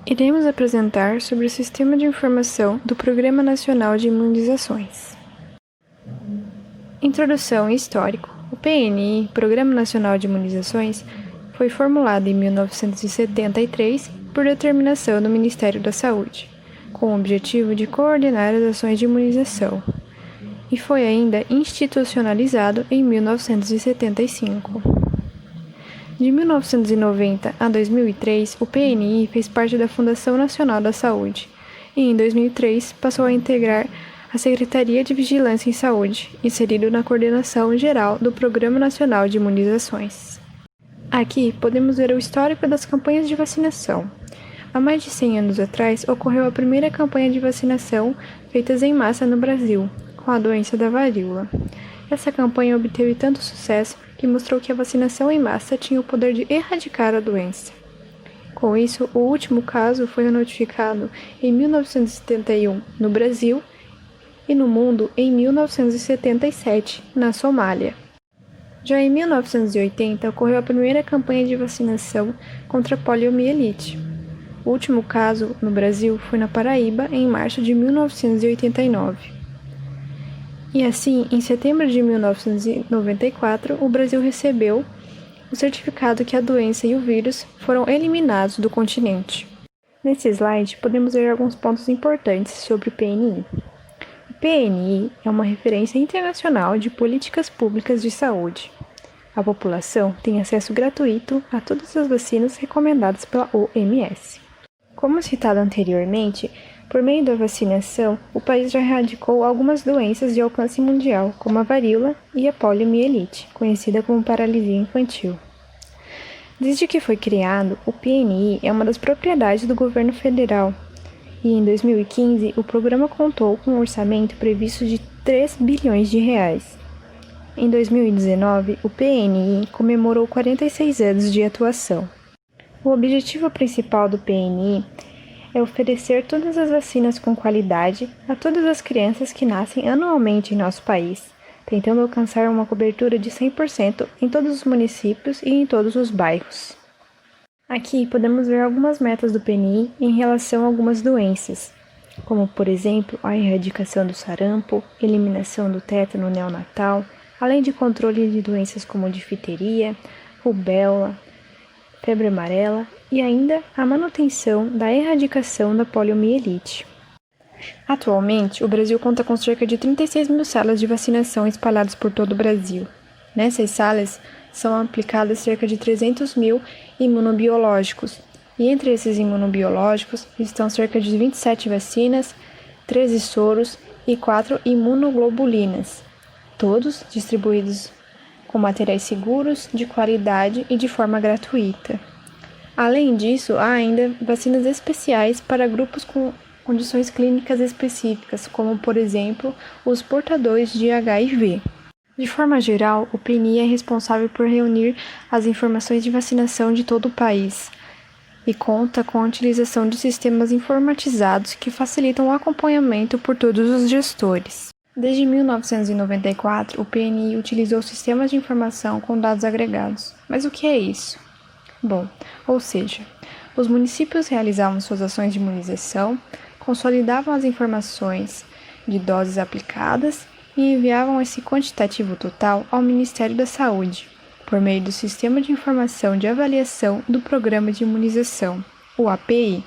Iremos apresentar sobre o Sistema de Informação do Programa Nacional de Imunizações. Introdução e histórico. O PNI, Programa Nacional de Imunizações, foi formulado em 1973 por determinação do Ministério da Saúde, com o objetivo de coordenar as ações de imunização, e foi ainda institucionalizado em 1975. De 1990 a 2003, o PNI fez parte da Fundação Nacional da Saúde e, em 2003, passou a integrar a Secretaria de Vigilância em Saúde, inserido na coordenação geral do Programa Nacional de Imunizações. Aqui podemos ver o histórico das campanhas de vacinação. Há mais de 100 anos atrás, ocorreu a primeira campanha de vacinação feita em massa no Brasil, com a doença da varíola. Essa campanha obteve tanto sucesso que mostrou que a vacinação em massa tinha o poder de erradicar a doença. Com isso, o último caso foi notificado em 1971 no Brasil e no mundo em 1977, na Somália. Já em 1980, ocorreu a primeira campanha de vacinação contra a poliomielite. O último caso no Brasil foi na Paraíba, em março de 1989. E assim, em setembro de 1994, o Brasil recebeu o certificado que a doença e o vírus foram eliminados do continente. Nesse slide, podemos ver alguns pontos importantes sobre o PNI. O PNI é uma referência internacional de políticas públicas de saúde. A população tem acesso gratuito a todas as vacinas recomendadas pela OMS. Como citado anteriormente, por meio da vacinação, o país já erradicou algumas doenças de alcance mundial, como a varíola e a poliomielite, conhecida como paralisia infantil. Desde que foi criado, o PNI é uma das propriedades do governo federal, e em 2015 o programa contou com um orçamento previsto de 3 bilhões de reais. Em 2019, o PNI comemorou 46 anos de atuação. O objetivo principal do PNI é oferecer todas as vacinas com qualidade a todas as crianças que nascem anualmente em nosso país, tentando alcançar uma cobertura de 100% em todos os municípios e em todos os bairros. Aqui podemos ver algumas metas do PNI em relação a algumas doenças, como, por exemplo, a erradicação do sarampo, eliminação do tétano neonatal, além de controle de doenças como difteria, rubéola, febre amarela e ainda a manutenção da erradicação da poliomielite. Atualmente, o Brasil conta com cerca de 36 mil salas de vacinação espalhadas por todo o Brasil. Nessas salas, são aplicadas cerca de 300 mil imunobiológicos, e entre esses imunobiológicos estão cerca de 27 vacinas, 13 soros e 4 imunoglobulinas, todos distribuídos com materiais seguros, de qualidade e de forma gratuita. Além disso, há ainda vacinas especiais para grupos com condições clínicas específicas, como, por exemplo, os portadores de HIV. De forma geral, o PNI é responsável por reunir as informações de vacinação de todo o país e conta com a utilização de sistemas informatizados que facilitam o acompanhamento por todos os gestores. Desde 1994, o PNI utilizou sistemas de informação com dados agregados. Mas o que é isso? Bom, ou seja, os municípios realizavam suas ações de imunização, consolidavam as informações de doses aplicadas e enviavam esse quantitativo total ao Ministério da Saúde, por meio do Sistema de Informação de Avaliação do Programa de Imunização, o API.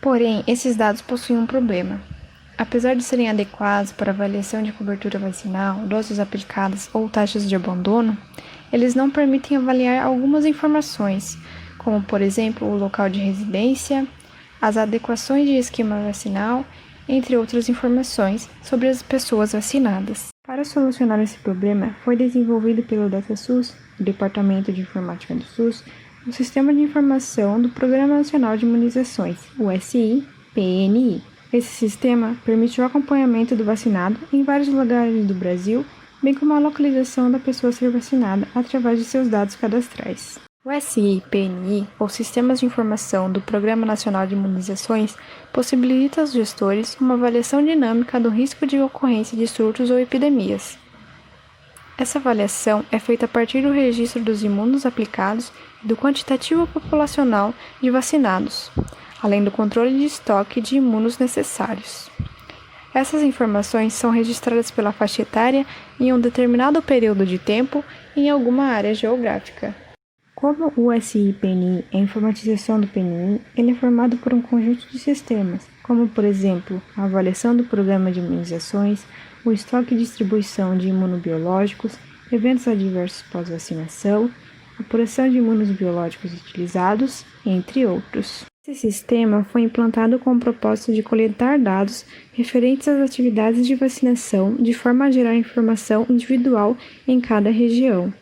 Porém, esses dados possuem um problema. Apesar de serem adequados para avaliação de cobertura vacinal, doses aplicadas ou taxas de abandono, eles não permitem avaliar algumas informações, como, por exemplo, o local de residência, as adequações de esquema vacinal, entre outras informações sobre as pessoas vacinadas. Para solucionar esse problema, foi desenvolvido pelo DataSUS, o Departamento de Informática do SUS, o Sistema de Informação do Programa Nacional de Imunizações, o SI-PNI. Esse sistema permite o acompanhamento do vacinado em vários lugares do Brasil, bem como a localização da pessoa a ser vacinada através de seus dados cadastrais. O SI-PNI, ou Sistemas de Informação do Programa Nacional de Imunizações, possibilita aos gestores uma avaliação dinâmica do risco de ocorrência de surtos ou epidemias. Essa avaliação é feita a partir do registro dos imunos aplicados e do quantitativo populacional de vacinados, além do controle de estoque de imunos necessários. Essas informações são registradas pela faixa etária em um determinado período de tempo em alguma área geográfica. Como o SI-PNI é a informatização do PNI, ele é formado por um conjunto de sistemas, como, por exemplo, a avaliação do programa de imunizações, o estoque e distribuição de imunobiológicos, eventos adversos pós-vacinação, apuração de imunos biológicos utilizados, entre outros. Esse sistema foi implantado com o propósito de coletar dados referentes às atividades de vacinação de forma a gerar informação individual em cada região.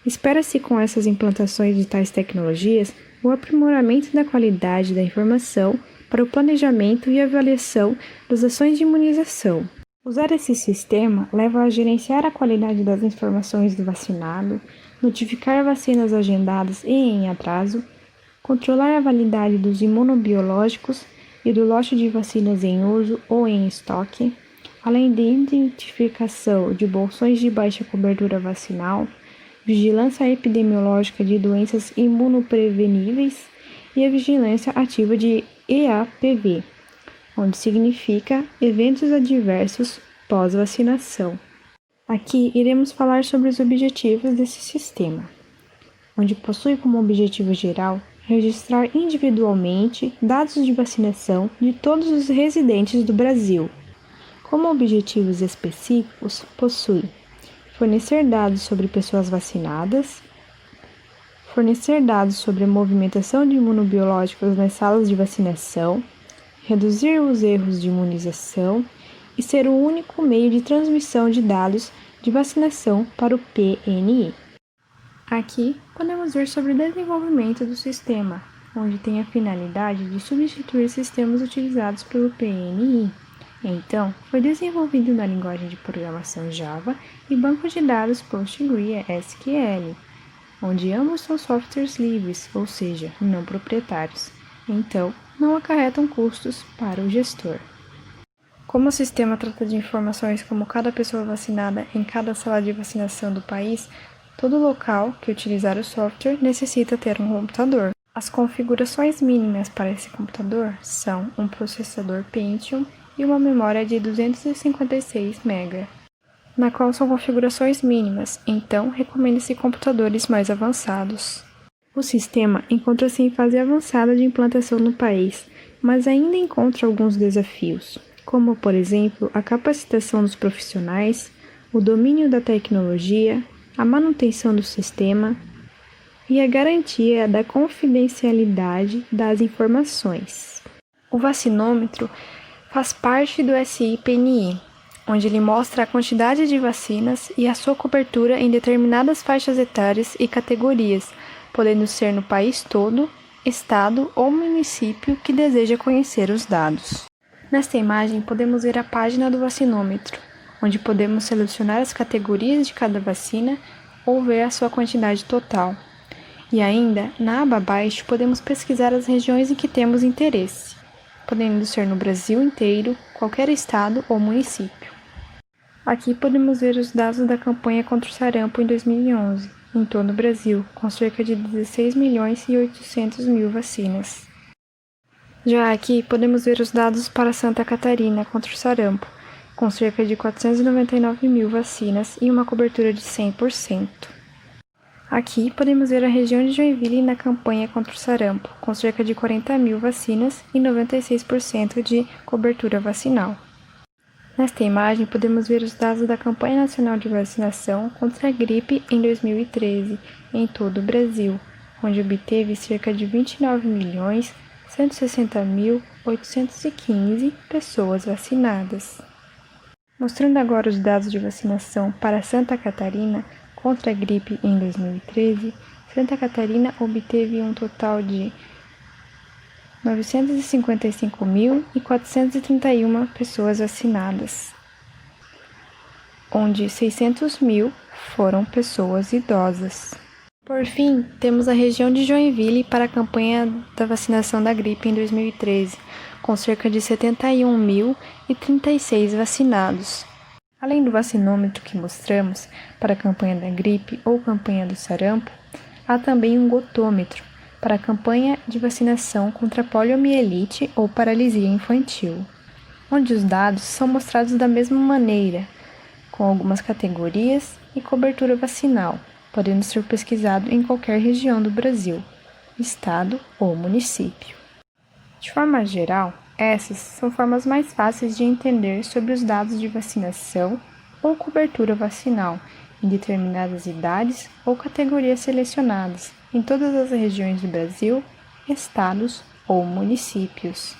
Espera-se com essas implantações de tais tecnologias o aprimoramento da qualidade da informação para o planejamento e avaliação das ações de imunização. Usar esse sistema leva a gerenciar a qualidade das informações do vacinado, notificar vacinas agendadas e em atraso, controlar a validade dos imunobiológicos e do lote de vacinas em uso ou em estoque, além de identificação de bolsões de baixa cobertura vacinal, vigilância epidemiológica de doenças imunopreveníveis e a vigilância ativa de EAPV, onde significa eventos adversos pós-vacinação. Aqui iremos falar sobre os objetivos desse sistema, onde possui como objetivo geral registrar individualmente dados de vacinação de todos os residentes do Brasil. Como objetivos específicos, possui fornecer dados sobre pessoas vacinadas, fornecer dados sobre a movimentação de imunobiológicos nas salas de vacinação, reduzir os erros de imunização e ser o único meio de transmissão de dados de vacinação para o PNI. Aqui podemos ver sobre o desenvolvimento do sistema, onde tem a finalidade de substituir sistemas utilizados pelo PNI. Então, foi desenvolvido na linguagem de programação Java e banco de dados PostgreSQL, onde ambos são softwares livres, ou seja, não proprietários. Então, não acarretam custos para o gestor. Como o sistema trata de informações como cada pessoa vacinada em cada sala de vacinação do país, todo local que utilizar o software necessita ter um computador. As configurações mínimas para esse computador são um processador Pentium e uma memória de 256 MB, na qual são configurações mínimas, então recomenda-se computadores mais avançados. O sistema encontra-se em fase avançada de implantação no país, mas ainda encontra alguns desafios, como, por exemplo, a capacitação dos profissionais, o domínio da tecnologia, a manutenção do sistema e a garantia da confidencialidade das informações. O vacinômetro faz parte do SI-PNI, onde ele mostra a quantidade de vacinas e a sua cobertura em determinadas faixas etárias e categorias, podendo ser no país todo, estado ou município que deseja conhecer os dados. Nesta imagem, podemos ver a página do vacinômetro, onde podemos selecionar as categorias de cada vacina ou ver a sua quantidade total. E ainda, na aba abaixo, podemos pesquisar as regiões em que temos interesse, podendo ser no Brasil inteiro, qualquer estado ou município. Aqui podemos ver os dados da campanha contra o sarampo em 2011, em todo o Brasil, com cerca de 16.800.000 vacinas. Já aqui podemos ver os dados para Santa Catarina contra o sarampo, com cerca de 499.000 vacinas e uma cobertura de 100%. Aqui podemos ver a região de Joinville na campanha contra o sarampo, com cerca de 40.000 vacinas e 96% de cobertura vacinal. Nesta imagem, podemos ver os dados da campanha nacional de vacinação contra a gripe em 2013, em todo o Brasil, onde obteve cerca de 29.160.815 pessoas vacinadas. Mostrando agora os dados de vacinação para Santa Catarina contra a gripe em 2013, Santa Catarina obteve um total de 955.431 pessoas vacinadas, onde 600.000 foram pessoas idosas. Por fim, temos a região de Joinville para a campanha da vacinação da gripe em 2013, com cerca de 71.036 vacinados. Além do vacinômetro que mostramos para a campanha da gripe ou campanha do sarampo, há também um gotômetro para a campanha de vacinação contra a poliomielite ou paralisia infantil, onde os dados são mostrados da mesma maneira, com algumas categorias e cobertura vacinal, podendo ser pesquisado em qualquer região do Brasil, estado ou município. De forma geral, essas são formas mais fáceis de entender sobre os dados de vacinação ou cobertura vacinal em determinadas idades ou categorias selecionadas em todas as regiões do Brasil, estados ou municípios.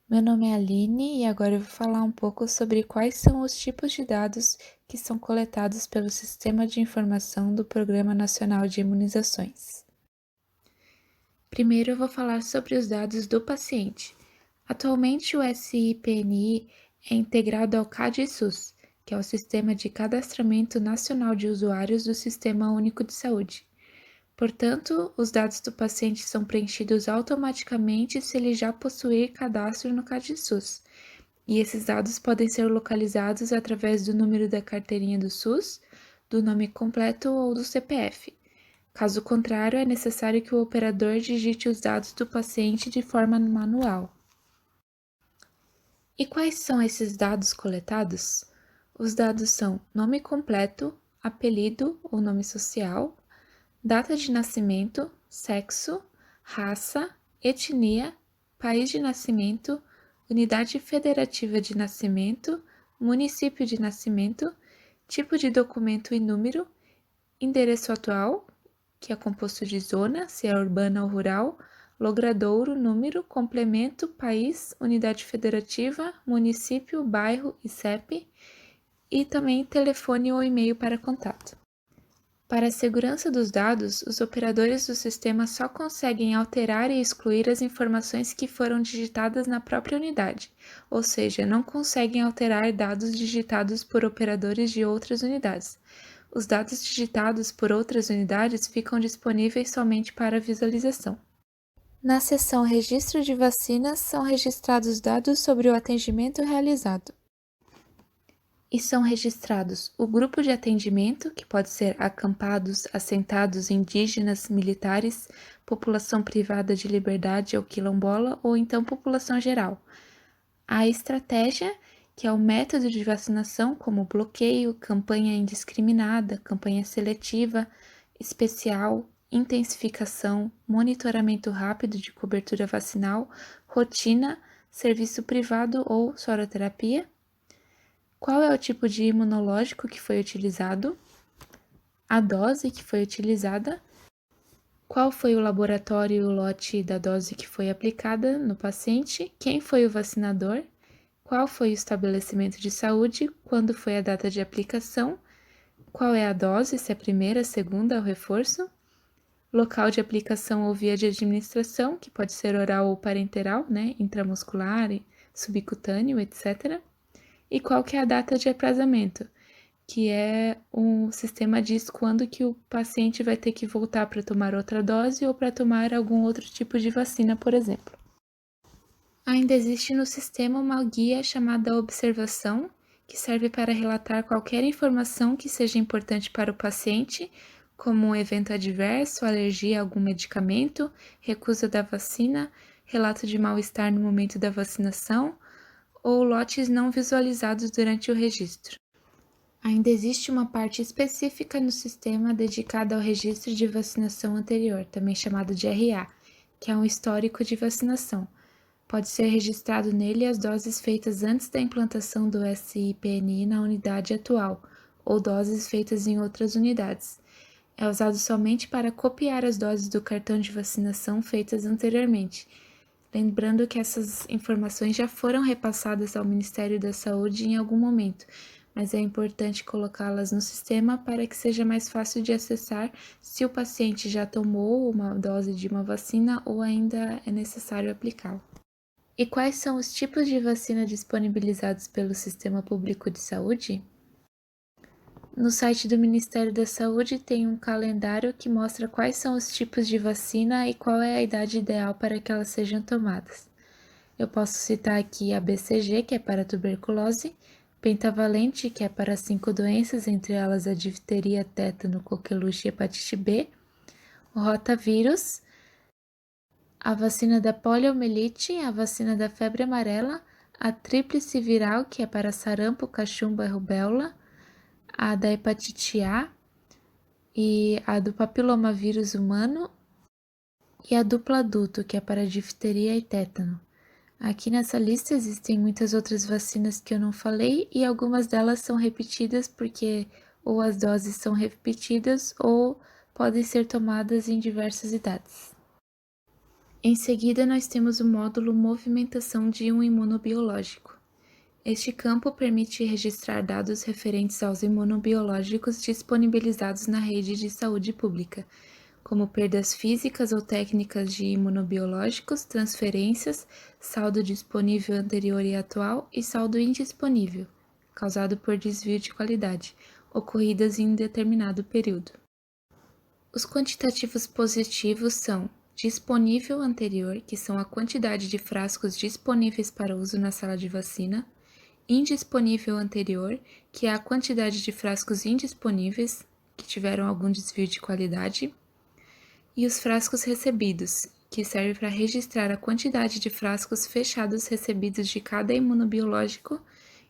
Meu nome é Aline e agora eu vou falar um pouco sobre quais são os tipos de dados que são coletados pelo Sistema de Informação do Programa Nacional de Imunizações. Primeiro eu vou falar sobre os dados do paciente. Atualmente o SIPNI é integrado ao CADE-SUS, que é o Sistema de Cadastramento Nacional de Usuários do Sistema Único de Saúde. Portanto, os dados do paciente são preenchidos automaticamente se ele já possuir cadastro no CADE-SUS. E esses dados podem ser localizados através do número da carteirinha do SUS, do nome completo ou do CPF. Caso contrário, é necessário que o operador digite os dados do paciente de forma manual. E quais são esses dados coletados? Os dados são nome completo, apelido ou nome social, data de nascimento, sexo, raça, etnia, país de nascimento, unidade federativa de nascimento, município de nascimento, tipo de documento e número, endereço atual, que é composto de zona, se é urbana ou rural, logradouro, número, complemento, país, unidade federativa, município, bairro e CEP, e também telefone ou e-mail para contato. Para a segurança dos dados, os operadores do sistema só conseguem alterar e excluir as informações que foram digitadas na própria unidade, ou seja, não conseguem alterar dados digitados por operadores de outras unidades. Os dados digitados por outras unidades ficam disponíveis somente para visualização. Na seção Registro de vacinas, são registrados dados sobre o atendimento realizado. E são registrados o grupo de atendimento, que pode ser acampados, assentados, indígenas, militares, população privada de liberdade ou quilombola, ou então população geral. A estratégia, que é o método de vacinação, como bloqueio, campanha indiscriminada, campanha seletiva, especial, intensificação, monitoramento rápido de cobertura vacinal, rotina, serviço privado ou soroterapia. Qual é o tipo de imunológico que foi utilizado? A dose que foi utilizada? Qual foi o laboratório e o lote da dose que foi aplicada no paciente? Quem foi o vacinador? Qual foi o estabelecimento de saúde? Quando foi a data de aplicação? Qual é a dose? Se é a primeira, a segunda ou reforço? Local de aplicação ou via de administração, que pode ser oral ou parenteral, intramuscular, subcutâneo, etc. E qual que é a data de aprazamento, que é um sistema diz quando que o paciente vai ter que voltar para tomar outra dose ou para tomar algum outro tipo de vacina, por exemplo. Ainda existe no sistema uma guia chamada observação, que serve para relatar qualquer informação que seja importante para o paciente, como um evento adverso, alergia a algum medicamento, recusa da vacina, relato de mal-estar no momento da vacinação, ou lotes não visualizados durante o registro. Ainda existe uma parte específica no sistema dedicada ao registro de vacinação anterior, também chamado de RA, que é um histórico de vacinação. Pode ser registrado nele as doses feitas antes da implantação do SIPNI na unidade atual, ou doses feitas em outras unidades. É usado somente para copiar as doses do cartão de vacinação feitas anteriormente. Lembrando que essas informações já foram repassadas ao Ministério da Saúde em algum momento, mas é importante colocá-las no sistema para que seja mais fácil de acessar se o paciente já tomou uma dose de uma vacina ou ainda é necessário aplicá-la. E quais são os tipos de vacina disponibilizados pelo Sistema Público de Saúde? No site do Ministério da Saúde tem um calendário que mostra quais são os tipos de vacina e qual é a idade ideal para que elas sejam tomadas. Eu posso citar aqui a BCG, que é para tuberculose, pentavalente, que é para 5 doenças, entre elas a difteria, tétano, coqueluche e hepatite B, o rotavírus, a vacina da poliomielite, a vacina da febre amarela, a tríplice viral, que é para sarampo, cachumba e rubéola, a da hepatite A e a do papilomavírus humano e a dupla adulto, que é para difteria e tétano. Aqui nessa lista existem muitas outras vacinas que eu não falei e algumas delas são repetidas porque ou as doses são repetidas ou podem ser tomadas em diversas idades. Em seguida, nós temos o módulo Movimentação de um imunobiológico. Este campo permite registrar dados referentes aos imunobiológicos disponibilizados na rede de saúde pública, como perdas físicas ou técnicas de imunobiológicos, transferências, saldo disponível anterior e atual e saldo indisponível, causado por desvio de qualidade, ocorridas em determinado período. Os quantitativos positivos são disponível anterior, que são a quantidade de frascos disponíveis para uso na sala de vacina, indisponível anterior, que é a quantidade de frascos indisponíveis que tiveram algum desvio de qualidade, e os frascos recebidos, que serve para registrar a quantidade de frascos fechados recebidos de cada imunobiológico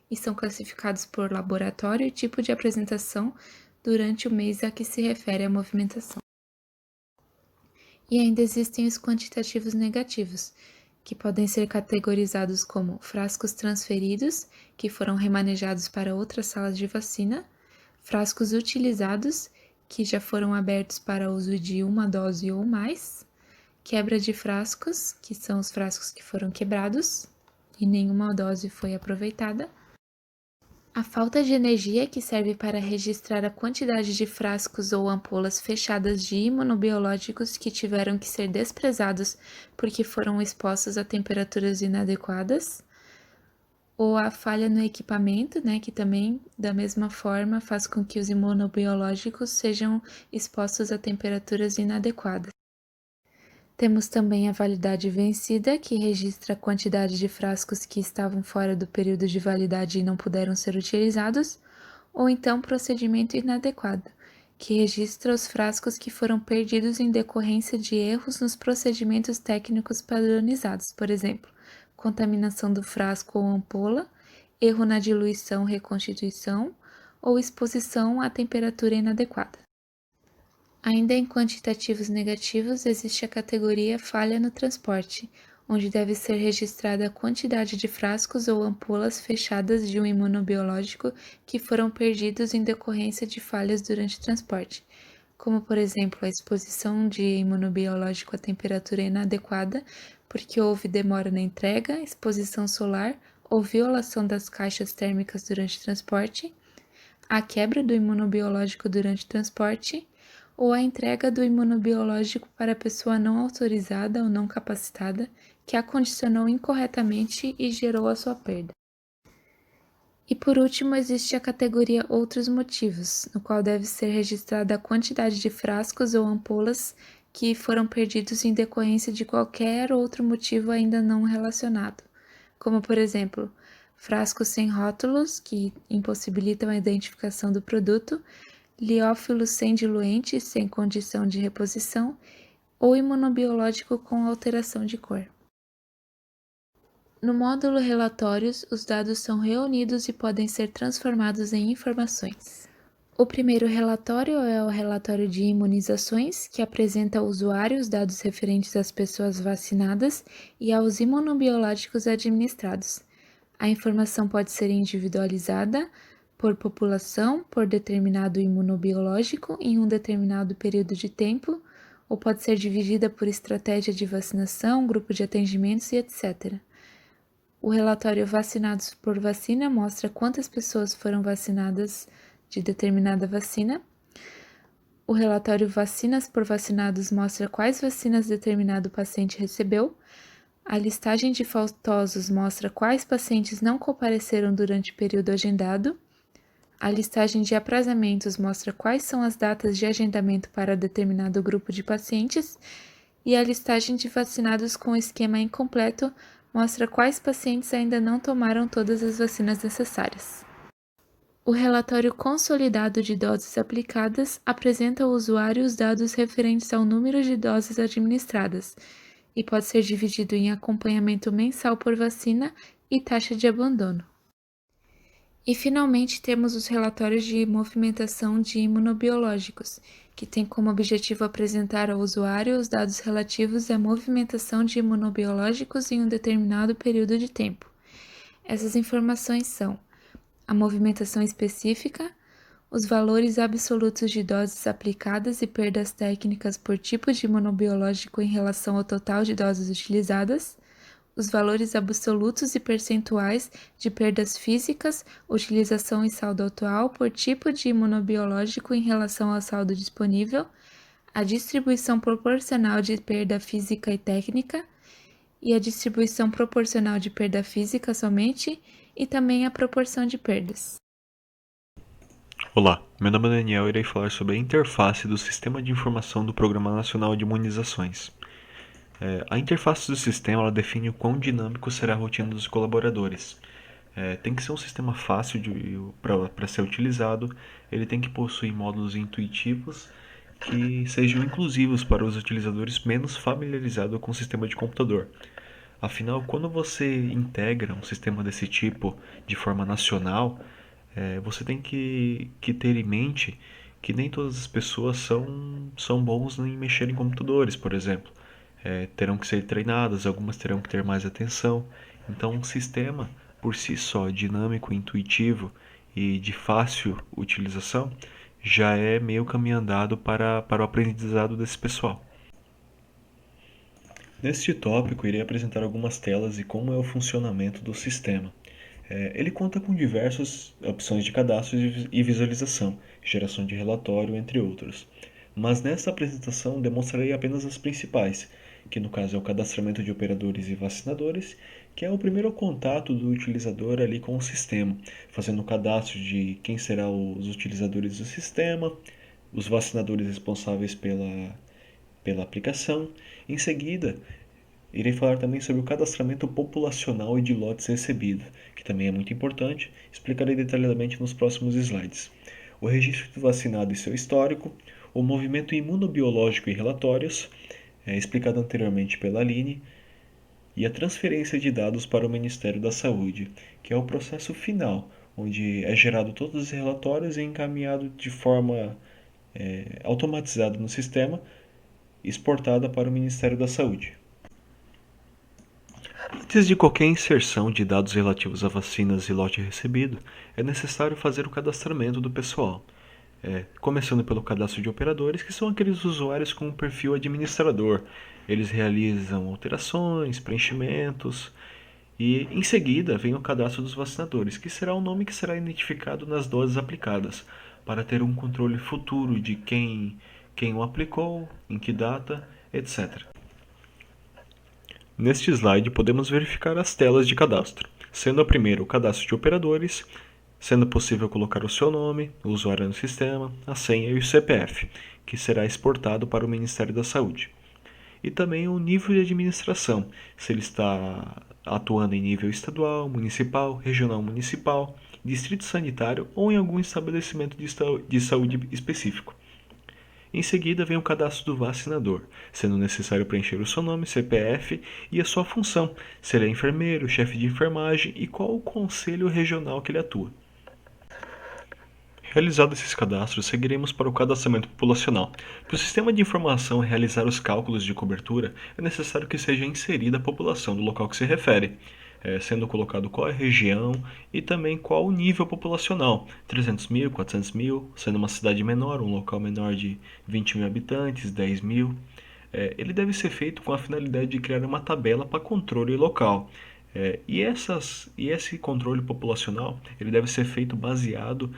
e são classificados por laboratório e tipo de apresentação durante o mês a que se refere a movimentação. E ainda existem os quantitativos negativos, que podem ser categorizados como frascos transferidos, que foram remanejados para outras salas de vacina, frascos utilizados, que já foram abertos para uso de uma dose ou mais, quebra de frascos, que são os frascos que foram quebrados e nenhuma dose foi aproveitada, a falta de energia, que serve para registrar a quantidade de frascos ou ampolas fechadas de imunobiológicos que tiveram que ser desprezados porque foram expostos a temperaturas inadequadas, ou a falha no equipamento, que também, da mesma forma, faz com que os imunobiológicos sejam expostos a temperaturas inadequadas. Temos também a validade vencida, que registra a quantidade de frascos que estavam fora do período de validade e não puderam ser utilizados, ou então procedimento inadequado, que registra os frascos que foram perdidos em decorrência de erros nos procedimentos técnicos padronizados, por exemplo, contaminação do frasco ou ampola, erro na diluição, reconstituição ou exposição à temperatura inadequada. Ainda em quantitativos negativos, existe a categoria falha no transporte, onde deve ser registrada a quantidade de frascos ou ampolas fechadas de um imunobiológico que foram perdidos em decorrência de falhas durante o transporte, como, por exemplo, a exposição de imunobiológico à temperatura inadequada, porque houve demora na entrega, exposição solar ou violação das caixas térmicas durante o transporte, a quebra do imunobiológico durante o transporte, ou a entrega do imunobiológico para pessoa não autorizada ou não capacitada que a condicionou incorretamente e gerou a sua perda. E por último, existe a categoria Outros Motivos, no qual deve ser registrada a quantidade de frascos ou ampolas que foram perdidos em decorrência de qualquer outro motivo ainda não relacionado, como, por exemplo, frascos sem rótulos, que impossibilitam a identificação do produto, liófilos sem diluente, sem condição de reposição, ou imunobiológico com alteração de cor. No módulo Relatórios, os dados são reunidos e podem ser transformados em informações. O primeiro relatório é o relatório de imunizações, que apresenta ao usuário os dados referentes às pessoas vacinadas e aos imunobiológicos administrados. A informação pode ser individualizada por população, por determinado imunobiológico em um determinado período de tempo, ou pode ser dividida por estratégia de vacinação, grupo de atendimentos e etc. O relatório Vacinados por Vacina mostra quantas pessoas foram vacinadas de determinada vacina. O relatório Vacinas por Vacinados mostra quais vacinas determinado paciente recebeu. A listagem de faltosos mostra quais pacientes não compareceram durante o período agendado. A listagem de aprazamentos mostra quais são as datas de agendamento para determinado grupo de pacientes. E a listagem de vacinados com esquema incompleto mostra quais pacientes ainda não tomaram todas as vacinas necessárias. O relatório consolidado de doses aplicadas apresenta ao usuário os dados referentes ao número de doses administradas e pode ser dividido em acompanhamento mensal por vacina e taxa de abandono. E, finalmente, temos os relatórios de movimentação de imunobiológicos, que tem como objetivo apresentar ao usuário os dados relativos à movimentação de imunobiológicos em um determinado período de tempo. Essas informações são a movimentação específica, os valores absolutos de doses aplicadas e perdas técnicas por tipo de imunobiológico em relação ao total de doses utilizadas, os valores absolutos e percentuais de perdas físicas, utilização e saldo atual por tipo de imunobiológico em relação ao saldo disponível, a distribuição proporcional de perda física e técnica, e a distribuição proporcional de perda física somente, e também a proporção de perdas. Olá, meu nome é Daniel e irei falar sobre a interface do Sistema de Informação do Programa Nacional de Imunizações. A interface do sistema ela define o quão dinâmico será a rotina dos colaboradores. Tem que ser um sistema fácil para ser utilizado, ele tem que possuir módulos intuitivos que sejam inclusivos para os utilizadores menos familiarizados com o sistema de computador. Afinal, quando você integra um sistema desse tipo de forma nacional, você tem que ter em mente que nem todas as pessoas são bons em mexer em computadores, por exemplo. Terão que ser treinadas, algumas terão que ter mais atenção. Então, um sistema por si só, dinâmico, intuitivo e de fácil utilização, já é meio caminho andado para o aprendizado desse pessoal. Neste tópico, irei apresentar algumas telas e como é o funcionamento do sistema. Ele conta com diversas opções de cadastro e visualização, geração de relatório, entre outros. Mas nesta apresentação demonstrarei apenas as principais, que no caso é o cadastramento de operadores e vacinadores, que é o primeiro contato do utilizador ali com o sistema, fazendo o cadastro de quem serão os utilizadores do sistema, os vacinadores responsáveis pela aplicação. Em seguida, irei falar também sobre o cadastramento populacional e de lotes recebidos, que também é muito importante, explicarei detalhadamente nos próximos slides. O registro do vacinado e seu histórico, o movimento imunobiológico e relatórios, explicado anteriormente pela Aline, e a transferência de dados para o Ministério da Saúde, que é o processo final, onde é gerado todos os relatórios e encaminhado de forma automatizada no sistema, exportada para o Ministério da Saúde. Antes de qualquer inserção de dados relativos a vacinas e lote recebido, é necessário fazer o cadastramento do pessoal, começando pelo cadastro de operadores, que são aqueles usuários com um perfil administrador. Eles realizam alterações, preenchimentos, e em seguida vem o cadastro dos vacinadores, que será o nome que será identificado nas doses aplicadas, para ter um controle futuro de quem o aplicou, em que data, etc. Neste slide podemos verificar as telas de cadastro, sendo a primeira o cadastro de operadores, sendo possível colocar o seu nome, o usuário no sistema, a senha e o CPF, que será exportado para o Ministério da Saúde. E também o nível de administração, se ele está atuando em nível estadual, municipal, regional municipal, distrito sanitário ou em algum estabelecimento de saúde específico. Em seguida vem o cadastro do vacinador, sendo necessário preencher o seu nome, CPF e a sua função, se ele é enfermeiro, chefe de enfermagem e qual o conselho regional que ele atua. Realizados esses cadastros, seguiremos para o cadastramento populacional. Para o sistema de informação realizar os cálculos de cobertura, é necessário que seja inserida a população do local que se refere, sendo colocado qual é a região e também qual o nível populacional, 300 mil, 400 mil, sendo uma cidade menor, um local menor de 20 mil habitantes, 10 mil. Ele deve ser feito com a finalidade de criar uma tabela para controle local. E esse controle populacional ele deve ser feito baseado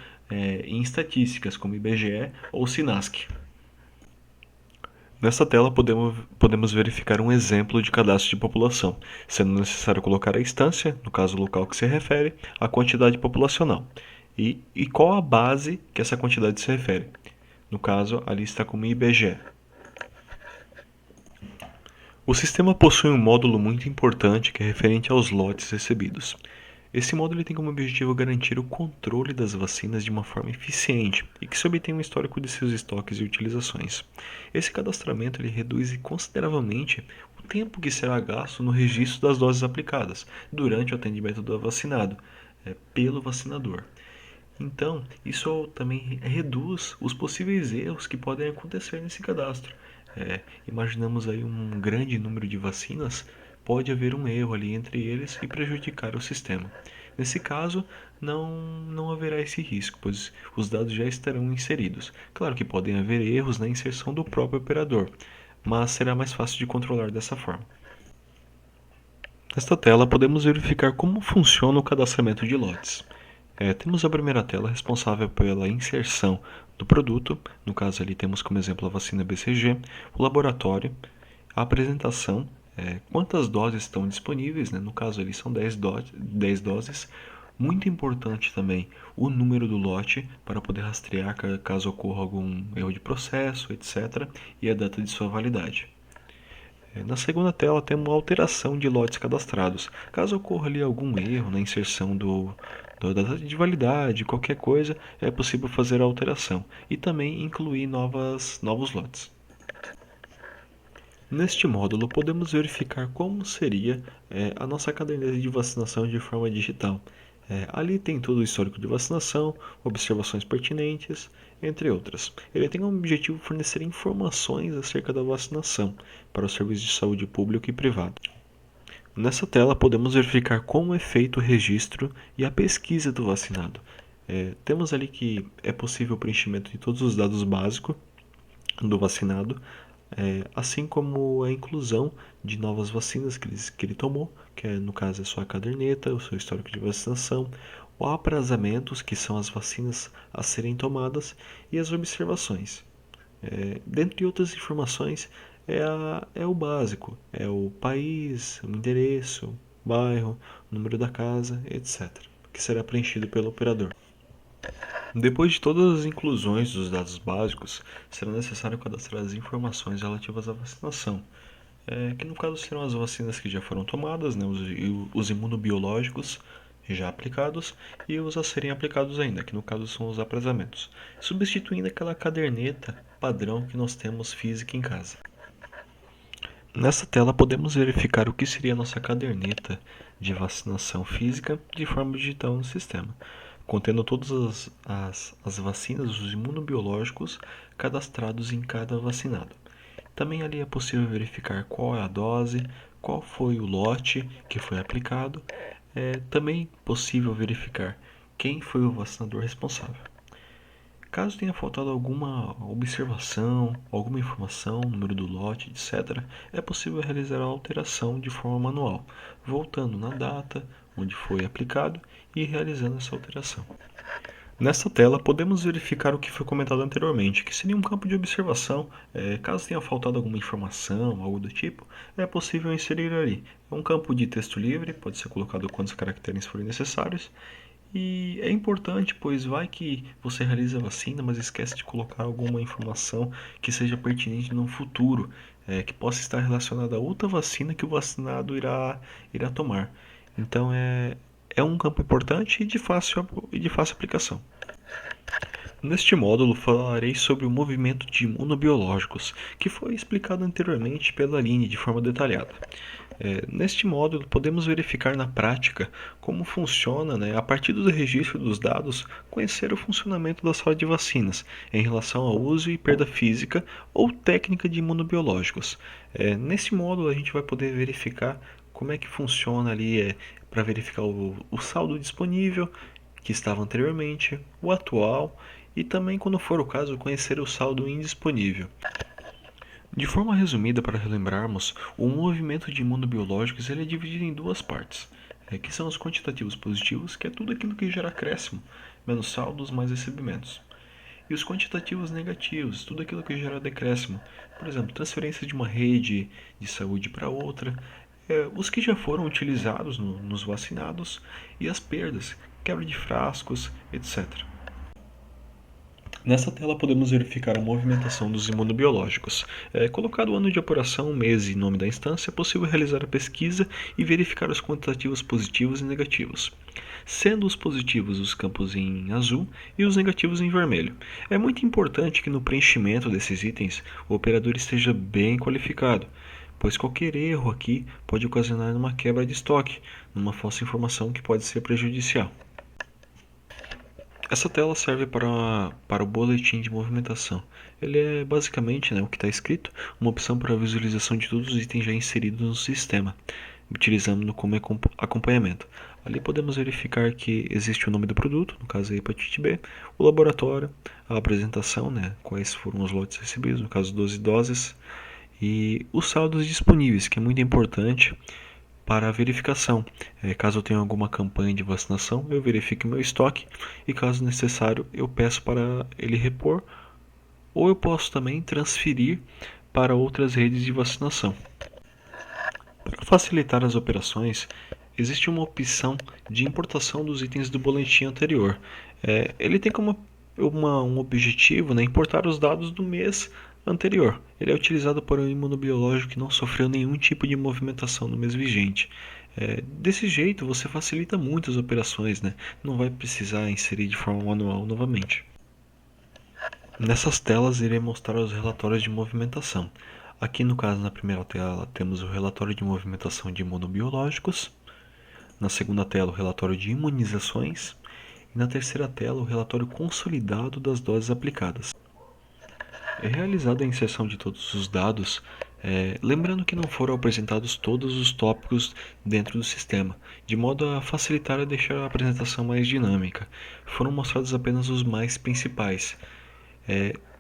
em estatísticas como IBGE ou SINASC. Nessa tela podemos verificar um exemplo de cadastro de população, sendo necessário colocar a instância, no caso o local que se refere, a quantidade populacional, e qual a base que essa quantidade se refere. No caso, ali está como IBGE. O sistema possui um módulo muito importante que é referente aos lotes recebidos. Esse módulo ele tem como objetivo garantir o controle das vacinas de uma forma eficiente e que se obtenha um histórico de seus estoques e utilizações. Esse cadastramento ele reduz consideravelmente o tempo que será gasto no registro das doses aplicadas durante o atendimento do vacinado pelo vacinador. Então, isso também reduz os possíveis erros que podem acontecer nesse cadastro. Imaginamos aí um grande número de vacinas, pode haver um erro ali entre eles e prejudicar o sistema. Nesse caso, não haverá esse risco, pois os dados já estarão inseridos. Claro que podem haver erros na inserção do próprio operador, mas será mais fácil de controlar dessa forma. Nesta tela, podemos verificar como funciona o cadastramento de lotes. Temos a primeira tela responsável pela inserção do produto, no caso ali temos como exemplo a vacina BCG, o laboratório, a apresentação, quantas doses estão disponíveis, no caso ali são 10 doses, muito importante também o número do lote para poder rastrear caso ocorra algum erro de processo, etc., e a data de sua validade. Na segunda tela temos a alteração de lotes cadastrados. Caso ocorra ali algum erro na inserção da data de validade, qualquer coisa, é possível fazer a alteração e também incluir novos lotes. Neste módulo podemos verificar como seria a nossa caderneta de vacinação de forma digital. Ali tem todo o histórico de vacinação, observações pertinentes, entre outras. Ele tem como objetivo fornecer informações acerca da vacinação para os serviços de saúde público e privado. Nessa tela podemos verificar como é feito o registro e a pesquisa do vacinado. Temos ali que é possível o preenchimento de todos os dados básicos do vacinado, assim como a inclusão de novas vacinas que ele tomou, que no caso é sua caderneta, o seu histórico de vacinação, o aprazamentos, que são as vacinas a serem tomadas, e as observações. Dentre outras informações, é o básico, é o país, o endereço, o bairro, o número da casa, etc., que será preenchido pelo operador. Depois de todas as inclusões dos dados básicos, será necessário cadastrar as informações relativas à vacinação, que no caso serão as vacinas que já foram tomadas, os imunobiológicos já aplicados e os a serem aplicados ainda, que no caso são os aprazamentos, substituindo aquela caderneta padrão que nós temos física em casa. Nessa tela podemos verificar o que seria a nossa caderneta de vacinação física de forma digital no sistema, contendo todas as vacinas, os imunobiológicos cadastrados em cada vacinado. Também ali é possível verificar qual é a dose, qual foi o lote que foi aplicado. Também possível verificar quem foi o vacinador responsável. Caso tenha faltado alguma observação, alguma informação, número do lote, etc., é possível realizar a alteração de forma manual, voltando na data onde foi aplicado e realizando essa alteração. Nesta tela, podemos verificar o que foi comentado anteriormente, que seria um campo de observação. Caso tenha faltado alguma informação, algo do tipo, é possível inserir ali. É um campo de texto livre, pode ser colocado quantos caracteres forem necessários. E é importante, pois vai que você realiza a vacina, mas esquece de colocar alguma informação que seja pertinente no futuro, que possa estar relacionada a outra vacina que o vacinado irá tomar. Então é um campo importante e de fácil aplicação. Neste módulo falarei sobre o movimento de imunobiológicos, que foi explicado anteriormente pela Aline de forma detalhada. Neste módulo podemos verificar na prática como funciona, a partir do registro dos dados, conhecer o funcionamento da sala de vacinas em relação ao uso e perda física ou técnica de imunobiológicos. Nesse módulo a gente vai poder verificar como é que funciona ali para verificar o saldo disponível que estava anteriormente, o atual e também, quando for o caso, conhecer o saldo indisponível. De forma resumida, para relembrarmos, o movimento de imunobiológicos ele é dividido em duas partes, que são os quantitativos positivos, que é tudo aquilo que gera acréscimo, menos saldos mais recebimentos. E os quantitativos negativos, tudo aquilo que gera decréscimo, por exemplo, transferência de uma rede de saúde para outra, os que já foram utilizados nos vacinados e as perdas, quebra de frascos, etc. Nessa tela podemos verificar a movimentação dos imunobiológicos. Colocado o ano de apuração, mês e nome da instância, é possível realizar a pesquisa e verificar os quantitativos positivos e negativos, sendo os positivos os campos em azul e os negativos em vermelho. É muito importante que no preenchimento desses itens o operador esteja bem qualificado, pois qualquer erro aqui pode ocasionar uma quebra de estoque, numa falsa informação que pode ser prejudicial. Essa tela serve para o boletim de movimentação. Ele é basicamente, o que está escrito, uma opção para a visualização de todos os itens já inseridos no sistema, utilizando-no como acompanhamento. Ali podemos verificar que existe o nome do produto, no caso a hepatite B, o laboratório, a apresentação, quais foram os lotes recebidos, no caso 12 doses, e os saldos disponíveis, que é muito importante para a verificação. Caso eu tenha alguma campanha de vacinação, eu verifico meu estoque e, caso necessário, eu peço para ele repor, ou eu posso também transferir para outras redes de vacinação. Para facilitar as operações, existe uma opção de importação dos itens do boletim anterior. Ele tem como um objetivo, importar os dados do mês anterior. Ele é utilizado por um imunobiológico que não sofreu nenhum tipo de movimentação no mês vigente. Desse jeito, você facilita muito as operações, não vai precisar inserir de forma manual novamente. Nessas telas irei mostrar os relatórios de movimentação. Aqui no caso, na primeira tela, temos o relatório de movimentação de imunobiológicos. Na segunda tela, o relatório de imunizações. E na terceira tela, o relatório consolidado das doses aplicadas. É realizada a inserção de todos os dados, lembrando que não foram apresentados todos os tópicos dentro do sistema, de modo a facilitar e deixar a apresentação mais dinâmica. Foram mostrados apenas os mais principais.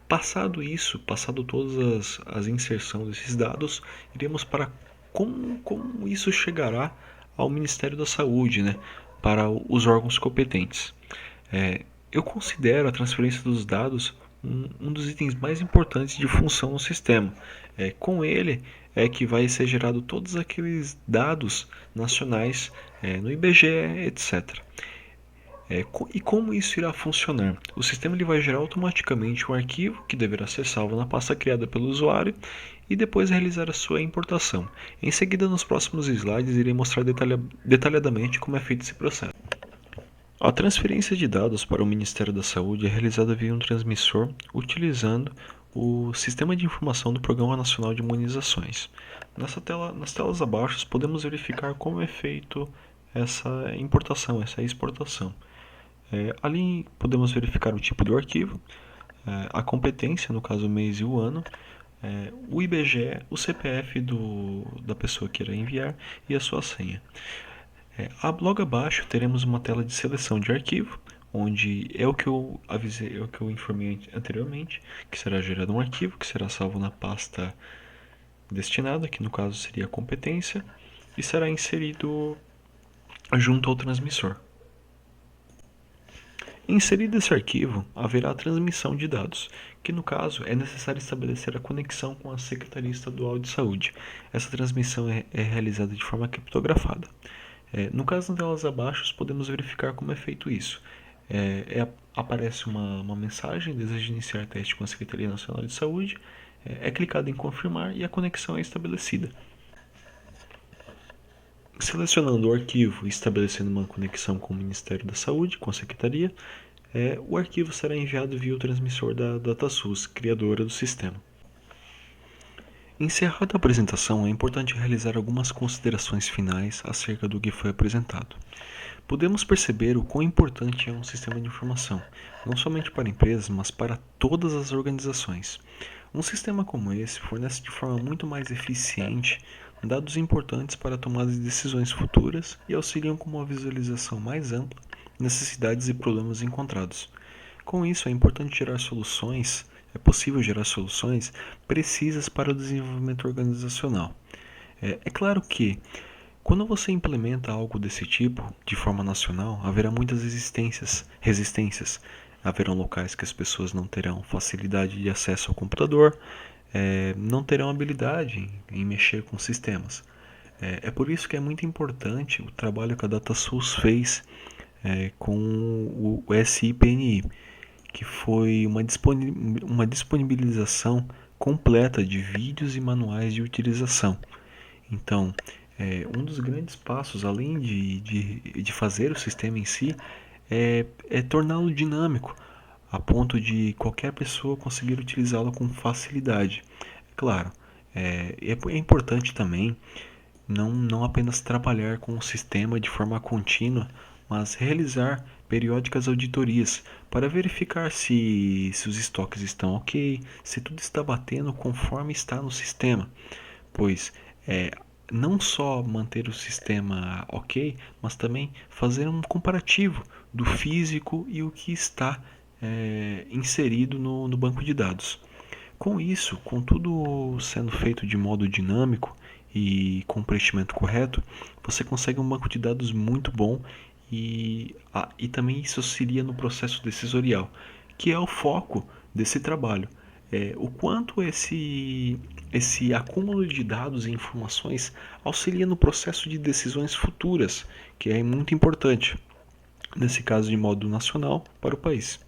Passado todas as inserções desses dados, iremos para como isso chegará ao Ministério da Saúde, para os órgãos competentes. Eu considero a transferência dos dados um dos itens mais importantes de função no sistema. Com ele é que vai ser gerado todos aqueles dados nacionais no IBGE, etc. E como isso irá funcionar? O sistema ele vai gerar automaticamente um arquivo que deverá ser salvo na pasta criada pelo usuário e depois realizar a sua importação. Em seguida, nos próximos slides, irei mostrar detalhadamente como é feito esse processo. A transferência de dados para o Ministério da Saúde é realizada via um transmissor utilizando o Sistema de Informação do Programa Nacional de Imunizações. Nas telas abaixo, podemos verificar como é feito essa importação, essa exportação. Ali podemos verificar o tipo do arquivo, a competência, no caso o mês e o ano, o IBGE, o CPF da pessoa que irá enviar e a sua senha. Logo abaixo teremos uma tela de seleção de arquivo, onde é o que eu avisei, é o que eu informei anteriormente, que será gerado um arquivo que será salvo na pasta destinada, que no caso seria a competência, e será inserido junto ao transmissor. Inserido esse arquivo, haverá a transmissão de dados, que no caso é necessário estabelecer a conexão com a Secretaria Estadual de Saúde. Essa transmissão é realizada de forma criptografada. No caso, nas telas abaixo, podemos verificar como é feito isso. Aparece uma mensagem: deseja iniciar teste com a Secretaria Nacional de Saúde. É clicado em confirmar e a conexão é estabelecida. Selecionando o arquivo e estabelecendo uma conexão com o Ministério da Saúde, com a Secretaria, o arquivo será enviado via o transmissor da DataSUS, criadora do sistema. Encerrada a apresentação, é importante realizar algumas considerações finais acerca do que foi apresentado. Podemos perceber o quão importante é um sistema de informação, não somente para empresas, mas para todas as organizações. Um sistema como esse fornece de forma muito mais eficiente dados importantes para a tomada de decisões futuras e auxiliam com uma visualização mais ampla de necessidades e problemas encontrados. Com isso, é possível gerar soluções precisas para o desenvolvimento organizacional. É claro que, quando você implementa algo desse tipo, de forma nacional, haverá muitas resistências. Haverão locais que as pessoas não terão facilidade de acesso ao computador, não terão habilidade em mexer com sistemas. É por isso que é muito importante o trabalho que a DataSUS fez com o SIPNI, que foi uma disponibilização completa de vídeos e manuais de utilização. Então, um dos grandes passos, além de fazer o sistema em si, é torná-lo dinâmico, a ponto de qualquer pessoa conseguir utilizá-lo com facilidade. Claro, é importante também não apenas trabalhar com o sistema de forma contínua, mas realizar periódicas auditorias para verificar se os estoques estão ok, se tudo está batendo conforme está no sistema, pois é, não só manter o sistema ok, mas também fazer um comparativo do físico e o que está inserido no banco de dados. Com isso, com tudo sendo feito de modo dinâmico e com preenchimento correto, você consegue um banco de dados muito bom e também isso auxilia no processo decisorial, que é o foco desse trabalho. O quanto esse acúmulo de dados e informações auxilia no processo de decisões futuras, que é muito importante, nesse caso de modo nacional, para o país.